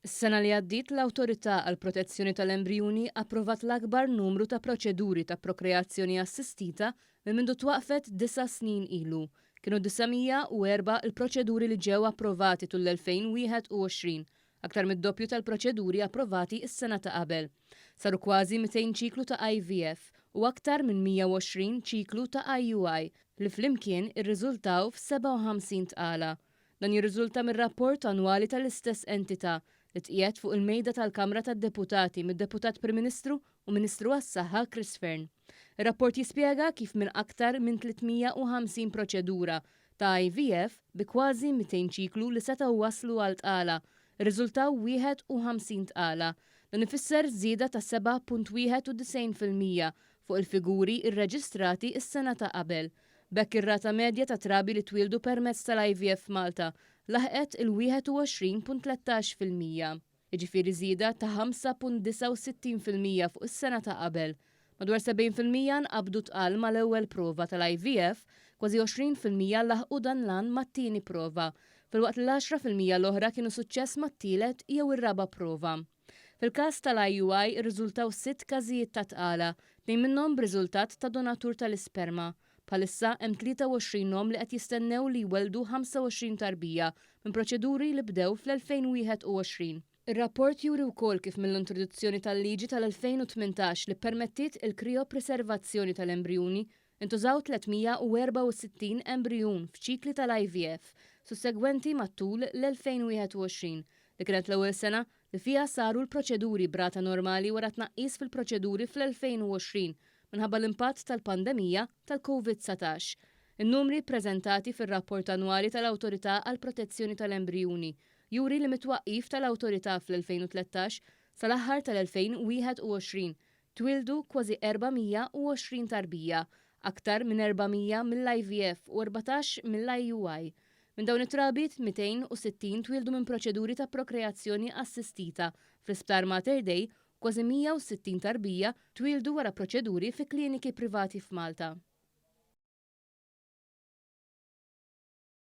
Is-sena li għaddiet l-Awtorità għall Protezzjoni tal-Embrjuni approvat l-akbar numru ta' proċeduri ta' prokreazzjoni assistita minn mindu twaqfet 9 snin ilu. Kienu 904 il-proċeduri li ġew approvati tul l-2021, aktar mid-doppju tal-proċeduri approvati is-sena ta' qabel. Saru kważi 200 ċiklu ta' IVF u aktar minn 120 ċiklu ta' IUI li flimkien irriżultaw f'57 tqala. Dan jirriżulta mir-rapport annwali tal-istess entità li tqiegħed fuq il-mejda tal-Kamra tad-Deputati mid-Deputat Prim Ministru u Ministru għas-Saħħa Chris Fern. Ir-rapport jispjega kif minn aktar minn 350 proċedura ta' IVF bi kważi 200 ċiklu li setgħu waslu għal tqala, irriżultaw 51 tqala. Dan ifisser żieda ta' 7.91% fuq il-figuri irreġistrati is-sena ta' qabel. Bekk ir-rata medja ta' trabi li twildu permezz tal-IVF Malta laħqet il-61.13%, jiġifieri żieda ta' 5.69% fuq is-sena ta' qabel. Madwar 70% nqabdu tqal mal-ewwel prova tal-IVF, kważi 20% laħqu dan lan mat-tieni prova, filwaqt l-10% l-oħra kienu suċċess mat-tielet jew ir-raba' prova. Fil-każ tal-IUI irriżultaw 6 każijiet ta' tqala, 2 minnhom b'riżultat ta' donatur tal-isperma. Bħalissa hemm 23 li qed jistennew li jweldu 25 tarbija minn proċeduri li bdew fl-2021. Ir-rapport juri wkoll kif mill-introduzzjoni tal-liġi tal-2018 li permettiet il-kriopreservazzjoni tal-embrjuni intużaw 364 embrjun f'ċikli tal-IVF sussegwenti mat-tul l-2021 li kienet l-ewwel sena li fiha saru l-proċeduri brata normali wara tnaqqis fil-proċeduri fl-2020 minħabba l-impatt tal-pandemija tal-COVID-19. In-numri ppreżentati fir-rapport annwali tal-Awtorità għall Protezzjoni tal-Embrjuni juri li mitwaqqif tal-Awtorità fl-2013 sal-aħħar tal-2021 twildu kważi 420 tarbija, aktar minn 400 mill-IVF u 14 mill-IUI. Minn dawn it-trabit 260 twildu minn proċeduri ta' prokreazzjoni assistita fl-Isptar Mater Dei, kważi 160 tarbija twildu wara proċeduri fi kliniki privati f'Malta.